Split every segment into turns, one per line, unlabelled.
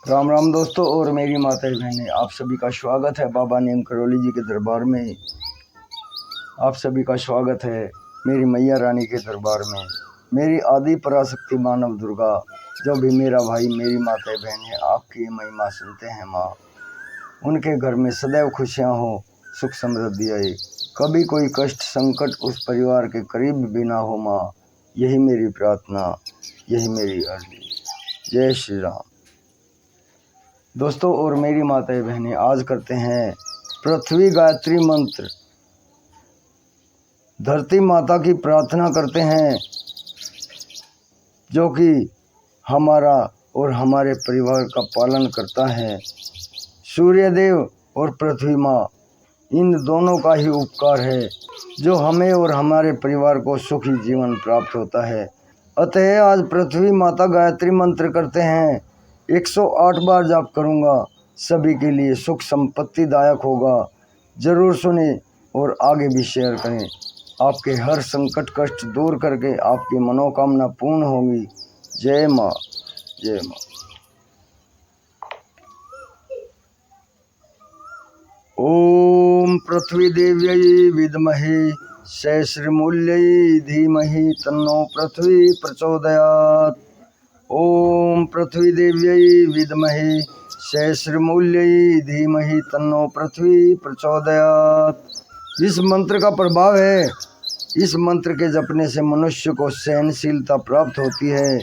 राम राम दोस्तों और मेरी माता बहनें, आप सभी का स्वागत है बाबा नीम करौली जी के दरबार में। आप सभी का स्वागत है मेरी मैया रानी के दरबार में। मेरी आदि पराशक्ति मानव दुर्गा, जो भी मेरा भाई मेरी माता बहनें आपकी महिमा सुनते हैं माँ, उनके घर में सदैव खुशियाँ हो, सुख समृद्धि आए, कभी कोई कष्ट संकट उस परिवार के करीब भी ना हो माँ। यही मेरी प्रार्थना, यही मेरी अर्जी। जय श्री राम। दोस्तों और मेरी माताएं बहनें, आज करते हैं पृथ्वी गायत्री मंत्र। धरती माता की प्रार्थना करते हैं, जो कि हमारा और हमारे परिवार का पालन करता है। सूर्यदेव और पृथ्वी माँ, इन दोनों का ही उपकार है जो हमें और हमारे परिवार को सुखी जीवन प्राप्त होता है। अतः आज पृथ्वी माता गायत्री मंत्र करते हैं। 108 बार जाप करूँगा, सभी के लिए सुख संपत्ति दायक होगा। ज़रूर सुने और आगे भी शेयर करें। आपके हर संकट कष्ट दूर करके आपकी मनोकामना पूर्ण होगी। जय माँ, जय माँ। ओम पृथ्वी देव्यै विद्महे सहस्रमूल्यै धीमहि तन्नो पृथ्वी प्रचोदयात्। ओम पृथ्वी देव्यै विद्महे सहस्रमूल्यै धीमहि तन्नो पृथ्वी प्रचोदयात्। इस मंत्र का प्रभाव है, इस मंत्र के जपने से मनुष्य को सहनशीलता प्राप्त होती है,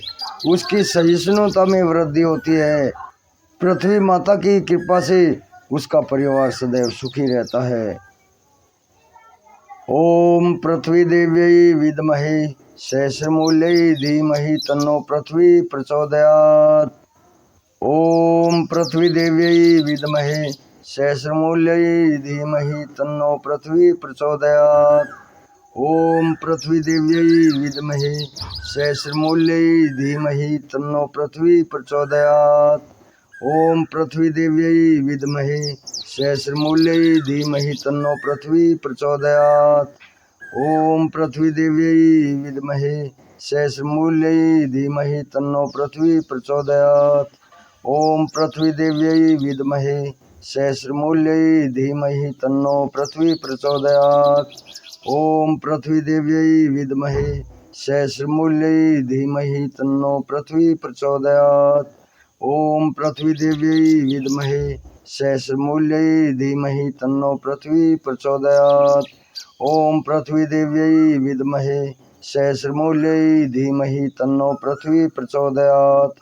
उसकी सहिष्णुता में वृद्धि होती है। पृथ्वी माता की कृपा से उसका परिवार सदैव सुखी रहता है। ओम पृथ्वी देव्यै विद्महे सहस्रमूल्यै धीमहि तन्नो पृथ्वी प्रचोदयात्। ओम पृथ्वी देव्यै विद्महे सहस्रमूल्यै धीमहि तन्नो पृथ्वी प्रचोदयात्। ओम पृथ्वी देव्यै विद्महे सहस्रमूल्यै धीमहि तन्नो पृथ्वी प्रचोदयात्। ओम पृथ्वी देव्यै विद्महे सहस्रमूल्यै धीमहि तन्नो पृथ्वी प्रचोदयात्। ओम पृथ्वी देव्यै विद्महे सहस्रमूल्यै धीमहि तन्नो पृथ्वी प्रचोदयात्। ओम पृथ्वी देव्यै विद्महे सहस्रमूल्यै धीमहि तन्नो पृथ्वी प्रचोदयात्। ओम पृथ्वी देव्यै विद्महे सहस्रमूल्यै धीमहि तन्नो पृथ्वी प्रचोदयात्। ओम पृथ्वी देव्यै विद्महे सहस्रमूल्यै धीमहि तन्नो पृथ्वी प्रचोदयात्। ओम पृथ्वी देव्यै विद्महे सहस्रमूल्यै धीमहि तन्नो पृथ्वी प्रचोदयात्।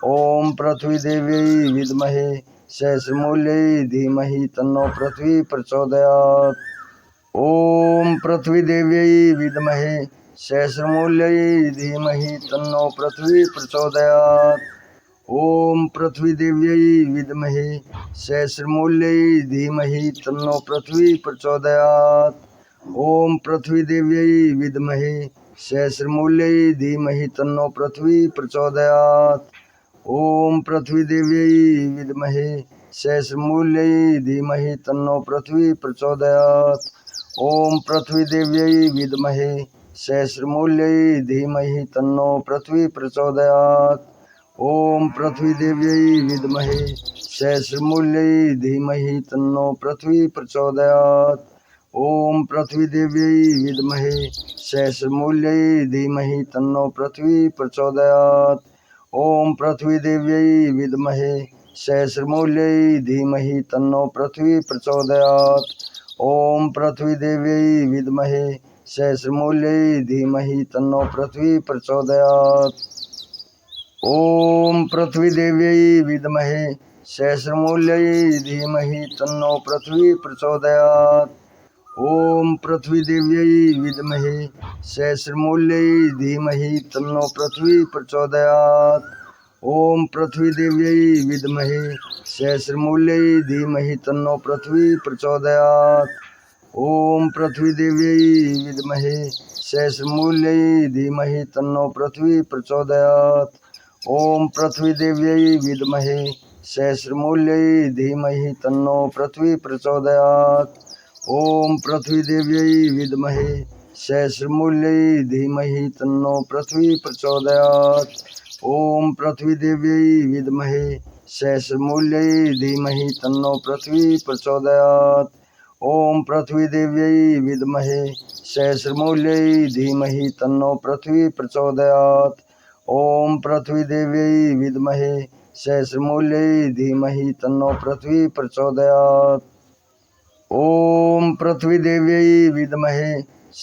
ओम पृथ्वी देव्यै विद्महे सहस्रमूल्यै धीमहि तन्नो पृथ्वी प्रचोदयात्। ओम पृथ्वी देव्यै विद्महे सहस्रमूल्यै धीमहि तन्नो पृथ्वी प्रचोदयात्। ओम पृथ्वी देव्यै विद्महे सहस्रमूल्यै धीमहि तन्नो पृथ्वी प्रचोदयात्। ओम पृथ्वी देव्यै विद्महे सहस्रमूल्यै धीमहि तन्नो पृथ्वी प्रचोदयात्। ओम पृथ्वी देव्यै विद्महे सहस्रमूल्यै धीमहि तन्नो पृथ्वी प्रचोदयात्। ओम पृथ्वी देव्यै विद्महे सहस्रमूल्यै धीमहि तन्नो पृथ्वी प्रचोदयात्। ओम पृथ्वी देव्यै विद्महे सहस्रमूल्यै धीमहि तन्नो पृथ्वी प्रचोदयात्। ओम पृथ्वी देव्यै विद्महे सहस्रमूल्यै धीमहि तन्नो पृथ्वी प्रचोदयात्। ओम पृथ्वी देव्यै विद्महे सहस्रमूल्यै धीमहि तन्नो पृथ्वी प्रचोदयात्। ओम पृथ्वी देव्यै विद्महे सहस्रमूल्यै धीमहि तन्नो पृथ्वी प्रचोदयात्। ओम पृथ्वी देव्यै विद्महे सहस्रमूल्यै धीमहि तन्नो पृथ्वी प्रचोदयात्। ओम पृथ्वी देव्यै विद्महे सहस्रमूल्यै धीमहि तन्नो पृथ्वी प्रचोदयात्। ओम पृथ्वी देव्यै विद्महे सहस्रमूल्यै धीमहि तन्नो पृथ्वी प्रचोदयात्। ओम पृथ्वी देव्यै विद्महे सहस्रमूल्यै धीमहि तन्नो पृथ्वी प्रचोदयात्। ओम पृथ्वी देव्यै विद्महे सहस्रमूल्यै धीमहि तन्नो पृथ्वी प्रचोदयात्। ओम पृथ्वी देव्यै विद्महे सहस्रमूल्यै धीमहि तन्नो पृथ्वी प्रचोदयात्। ॐ पृथ्वीदेव्यै विद्महे शेषमूल्यै धीमहि तन्नो पृथ्वी प्रचोदयात्। ॐ पृथ्वीदेव्यै विद्महे शेषमूल्यै धीमहि तन्नो पृथ्वी प्रचोदयात्। ॐ पृथ्वीदेव्यै विद्महे शेषमूल्यै धीमहि तन्नो पृथ्वी प्रचोदयात्। ॐ पृथ्वीदेव्यै विद्महे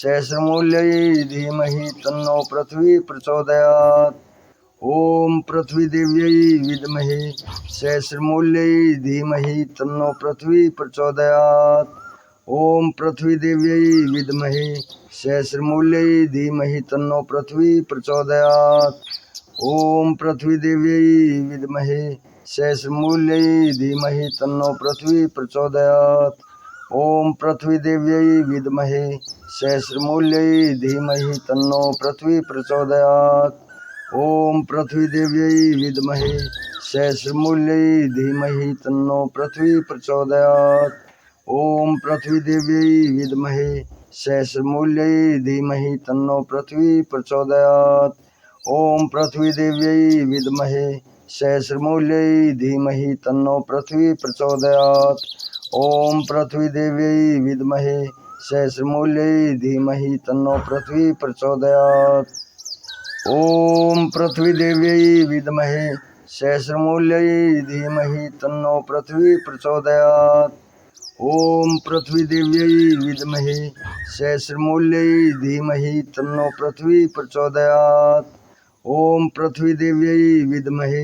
शेषमूल्यै धीमहि तन्नो पृथ्वी प्रचोदयात्। ॐ पृथ्वीदेव्यै विद्महे शेषमूल्यै धीमहि तन्नो पृथ्वी प्रचोदयात्। ॐ पृथ्वीदेव्यै विद्महे शेषमूल्यै धीमहि तन्नो पृथ्वी प्रचोदयात्। ॐ पृथ्वीदेव्यै विद्महे शेषमूल्यै धीमहि तन्नो पृथ्वी प्रचोदयात्। ॐ पृथ्वीदेव्यै विद्महे शेषमूल्यै धीमहि तन्नो पृथ्वी प्रचोदयात्। ॐ पृथ्वीदेव्यै विद्महे शेषमूल्यै धीमहि तन्नो पृथ्वी प्रचोदयात्। ॐ पृथ्वीदेव्यै विद्महे शेषमूल्यै धीमहि तन्नो पृथ्वी प्रचोदयात्। ॐ पृथ्वीदेव्यै विद्महे शेषमूल्यै धीमहि तन्नो पृथ्वी प्रचोदयात्। ॐ पृथ्वीदेव्यै विद्महे शेषमूल्यै धीमहि तन्नो पृथ्वी प्रचोदयात्। ॐ पृथ्वीदेव्यै विद्महे शेषमूल्यै धीमहि तन्नो पृथ्वी प्रचोदयात्। ॐ पृथ्वीदेव्यै विद्महे शेषमूल्यै धीमहि तन्नो पृथ्वी प्रचोदयात्। ॐ पृथ्वीदेव्यै विद्महे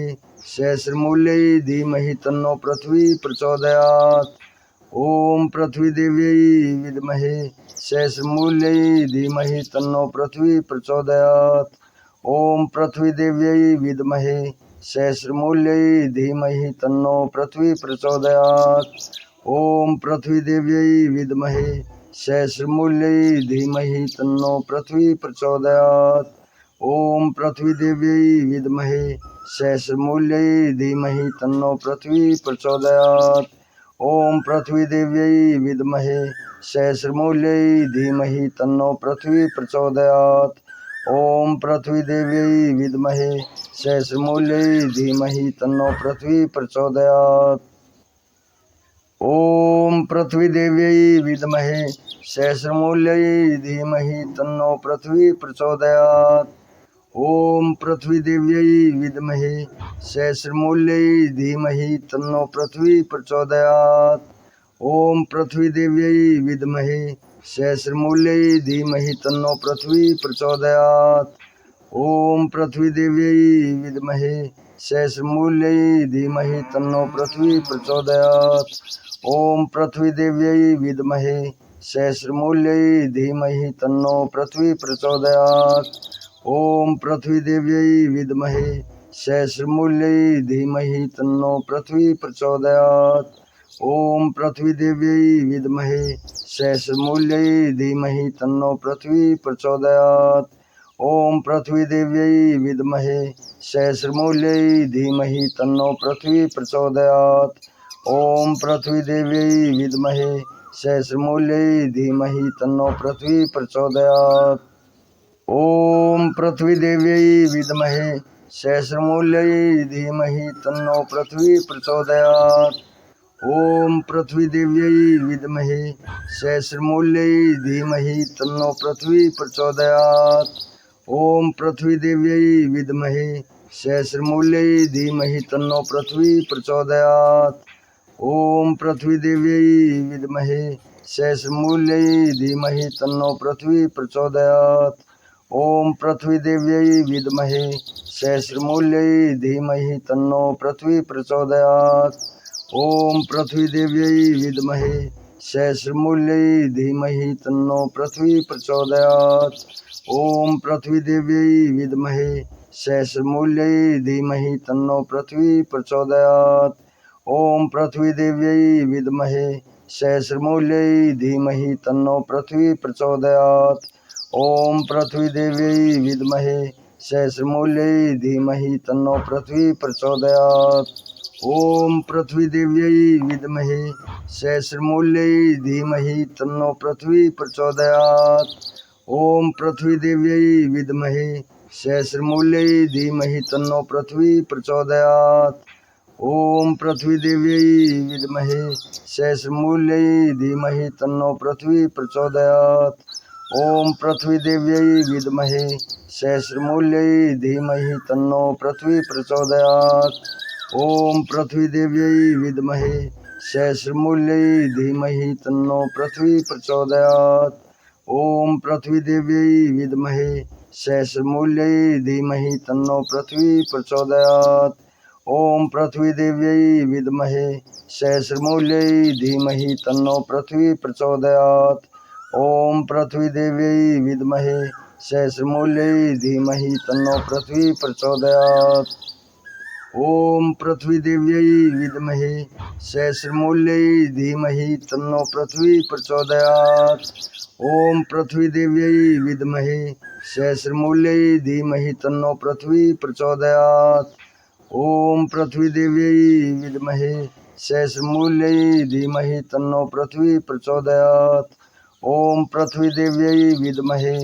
शेषमूल्यै धीमहि तन्नो पृथ्वी प्रचोदयात्। ॐ पृथ्वीदेव्यै विद्महे शेषमूल्यै धीमहि तन्नो पृथ्वी प्रचोदयात्। ॐ पृथ्वीदेव्यै विद्महे शेषमूल्यै धीमहि तन्नो पृथ्वी प्रचोदयात्। ॐ पृथ्वीदेव्यै विद्महे शेषमूल्यै धीमहि तन्नो पृथ्वी प्रचोदयात्। ॐ पृथ्वीदेव्यै विद्महे शेषमूल्यै धीमहि तन्नो पृथ्वी प्रचोदयात्। ॐ पृथ्वीदेव्यै विद्महे शेषमूल्यै धीमहि तन्नो पृथ्वी प्रचोदयात्। ॐ पृथ्वीदेव्यै विद्महे शेषमूल्यै धीमहि तन्नो पृथ्वी प्रचोदयात्। ॐ पृथ्वीदेव्यै विद्महे शेषमूल्यै धीमहि तन्नो पृथ्वी प्रचोदयात्। ॐ पृथ्वीदेव्यै विद्महे शेषमूल्यै धीमहि तन्नो पृथ्वी प्रचोदयात्। ॐ पृथ्वीदेव्यै विद्महे शेषमूल्यै धीमहि तन्नो पृथ्वी प्रचोदयात्। ॐ पृथ्वीदेव्यै विद्महे शेषमूल्यै धीमहि तन्नो पृथ्वी प्रचोदयात्। ॐ पृथ्वीदेव्यै विद्महे शेषमूल्यै धीमहि तन्नो पृथ्वी प्रचोदयात्। ॐ पृथ्वीदेव्यै विद्महे शेषमूल्यै धीमहि तन्नो पृथ्वी प्रचोदयात्। ॐ पृथ्वीदेव्यै विद्महे शेषमूल्यै धीमहि तन्नो पृथ्वी प्रचोदयात्। ॐ पृथ्वीदेव्यै विद्महे शेषमूल्यै धीमहि तन्नो पृथ्वी प्रचोदयात्। ॐ पृथ्वीदेव्यै विद्महे शेषमूल्यै धीमहि तन्नो पृथ्वी प्रचोदयात्। ॐ पृथ्वीदेव्यै विद्महे शेषमूल्यै धीमहि तन्नो पृथ्वी प्रचोदयात्। ॐ पृथ्वीदेव्यै विद्महे शेषमूल्यै धीमहि तन्नो पृथ्वी प्रचोदयात्। ॐ पृथ्वीदेव्यै विद्महे शेषमूल्यै धीमहि तन्नो पृथ्वी प्रचोदयात्। ॐ पृथ्वीदेव्यै विद्महे शेषमूल्यै धीमहि तन्नो पृथ्वी प्रचोदयात्। ॐ पृथ्वीदेव्यै विद्महे शेषमूल्यै धीमहि तन्नो पृथ्वी प्रचोदयात्। ॐ पृथ्वीदेव्यै विद्महे शेषमूल्यै धीमहि तन्नो पृथ्वी प्रचोदयात्। ॐ पृथ्वीदेव्यै विद्महे शेषमूल्यै धीमहि तन्नो पृथ्वी प्रचोदयात्। ॐ पृथ्वीदेव्यै विद्महे शेषमूल्यै धीमहि तन्नो पृथ्वी प्रचोदयात्। ॐ पृथ्वीदेव्यै विद्महे शेषमूल्यै धीमहि तन्नो पृथ्वी प्रचोदयात्। ॐ पृथ्वीदेव्यै विद्महे शेषमूल्यै धीमहि तन्नो पृथ्वी प्रचोदयात्। ॐ पृथ्वीदेव्यै विद्महे सहस्रमूल्यै धीमहि तन्नो पृथ्वी प्रचोदयात्। ओम पृथ्वी देव्यै विद्महे सहस्रमूल्यै धीमहि तन्नो पृथ्वी प्रचोदयात्। ओम पृथ्वी देव्यै विद्महे सहस्रमूल्यै धीमहि तन्नो पृथ्वी प्रचोदयात्। ओम पृथ्वी देव्यै विद्महे सहस्रमूल्यै धीमहि तन्नो पृथ्वी प्रचोदयात्। ओम पृथ्वी देव्यै विद्महे सहस्रमूल्यै धीमहि तन्नो पृथ्वी प्रचोदयात्। ओम पृथ्वी देव्यै विद्महे सहस्रमूल्यै धीमहि तन्नो पृथ्वी प्रचोदयात्। ओम पृथ्वी देव्यै विद्महे सहस्रमूल्यै धीमहि तन्नो पृथ्वी प्रचोदयात्। ओम पृथ्वी देव्यै विद्महे सहस्रमूल्यै धीमहि तन्नो पृथ्वी प्रचोदयात्। ओम पृथ्वी देव्यै विद्महे सहस्रमूल्यै धीमहि तन्नो पृथ्वी प्रचोदयात्। ओम पृथ्वी देव्यै विद्महे सहस्रमूल्यै धीमहि तन्नो पृथ्वी प्रचोदयात्। ओम पृथ्वी देव्यै विद्महे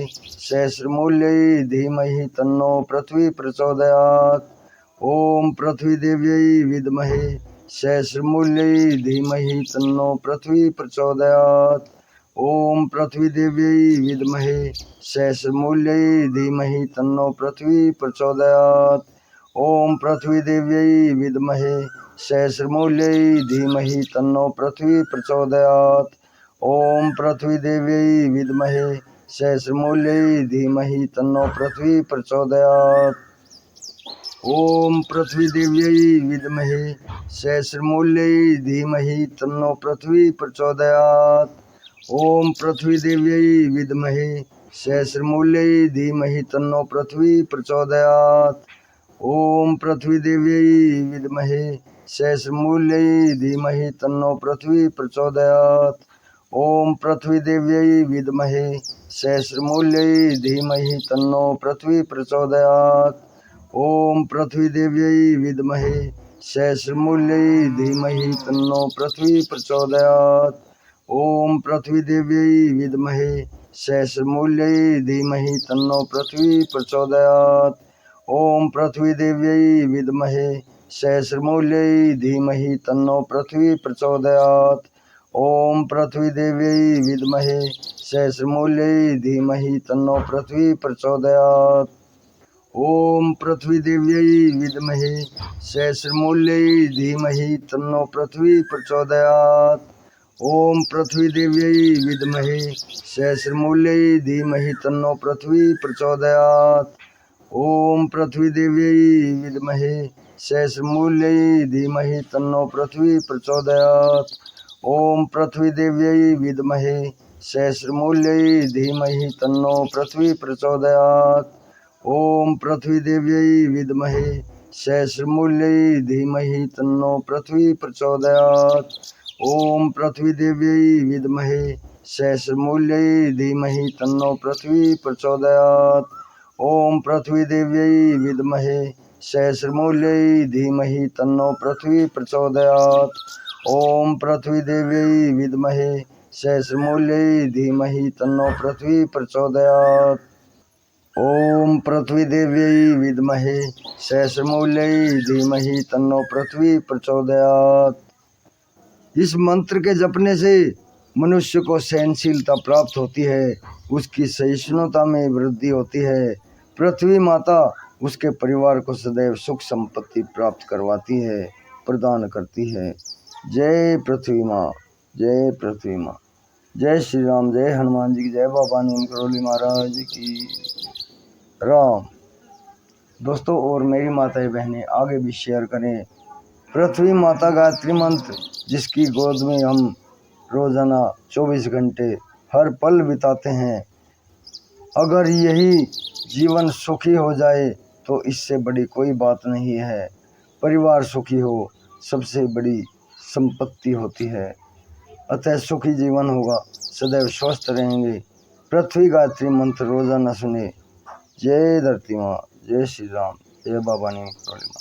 सहस्रमूल्यै धीमहि तन्नो पृथ्वी प्रचोदयात्। ओम पृथ्वी देव्यै विद्महे सहस्रमूल्यै धीमहि तन्नो पृथ्वी प्रचोदयात्। ओम पृथ्वी देव्यै विद्महे सहस्रमूल्यै धीमहि तन्नो पृथ्वी प्रचोदयात्। ओम पृथ्वी देव्यै विद्महे सहस्रमूल्यै धीमहि तन्नो पृथ्वी प्रचोदयात्। ओम पृथ्वी देव्यै विद्महे सहस्रमूल्यै धीमहि तन्नो पृथ्वी प्रचोदयात्। ओम पृथ्वी देव्यै विद्महे सहस्रमूल्यै धीमहि तन्नो पृथ्वी प्रचोदयात्। ओम पृथ्वी देव्यै विद्महे सहस्रमूल्यै धीमहि तन्नो पृथ्वी प्रचोदयात्। ओम पृथ्वी देव्यै विद्महे सहस्रमूल्यै धीमहि तन्नो पृथ्वी प्रचोदयात्। ओम पृथ्वी देव्यै विद्महे सहस्रमूल्यै धीमहि तन्नो पृथ्वी प्रचोदयात्। ओम पृथ्वी देव्यै विद्महे सहस्रमूल्यै धीमहि तन्नो पृथ्वी प्रचोदयात्। ओम पृथ्वी देव्यै विद्महे सहस्रमूल्यै धीमहि तन्नो पृथ्वी प्रचोदयात्। ओम पृथ्वी देव्यै विद्महे सहस्रमूल्यै धीमहि तन्नो पृथ्वी प्रचोदयात्। ओम पृथ्वी देव्यै विद्महे सहस्रमूल्यै धीमहि तन्नो पृथ्वी प्रचोदयात्। ओम पृथ्वी देव्यै विद्महे सहस्रमूल्यै धीमहि तन्नो पृथ्वी प्रचोदयात्। ओम पृथ्वी देव्यै विद्महे सहस्रमूल्यै धीमहि तन्नो पृथ्वी प्रचोदयात्। ओम पृथ्वी देव्यै विद्महे सहस्रमूल्यै धीमहि तन्नो पृथ्वी प्रचोदयात्। ओम पृथ्वी देव्यै विद्महे सहस्रमूल्यै धीमहि तन्नो पृथ्वी प्रचोदयात्। ओम पृथ्वी देव्यै विद्महे सहस्रमूल्यै धीमहि तन्नो पृथ्वी प्रचोदयात्। ओम पृथ्वी देव्यै विद्महे सहस्रमूल्यै धीमहि तन्नो पृथ्वी प्रचोदयात्। ओम पृथ्वी देव्यै विद्महे सहस्रमूल्यै धीमहि तन्नो पृथ्वी प्रचोदयात्। ओम पृथ्वी देव्यै विद्महे सहस्रमूल्यै धीमहि तन्नो पृथ्वी प्रचोदयात्। ओम पृथ्वी देव्यै विद्महे सहस्रमूल्यै धीमहि तन्नो पृथ्वी प्रचोदयात्। इस मंत्र के जपने से मनुष्य को सहनशीलता प्राप्त होती है, उसकी सहिष्णुता में वृद्धि होती है। पृथ्वी माता उसके परिवार को सदैव सुख संपत्ति प्राप्त करवाती है, प्रदान करती है। जय पृथ्वी माँ, जय पृथ्वी माँ। जय श्री राम, जय हनुमान जी की जय, बाबा नीम करोली महाराज की राम। दोस्तों और मेरी माताएं बहनें आगे भी शेयर करें। पृथ्वी माता गायत्री मंत्र जिसकी गोद में हम रोजाना 24 घंटे हर पल बिताते हैं, अगर यही जीवन सुखी हो जाए तो इससे बड़ी कोई बात नहीं है। परिवार सुखी हो सबसे बड़ी संपत्ति होती है। अतः सुखी जीवन होगा, सदैव स्वस्थ रहेंगे। पृथ्वी गायत्री मंत्र रोजाना सुने। जय धरती माँ, जय श्री राम, जय बाबा नीम करोली।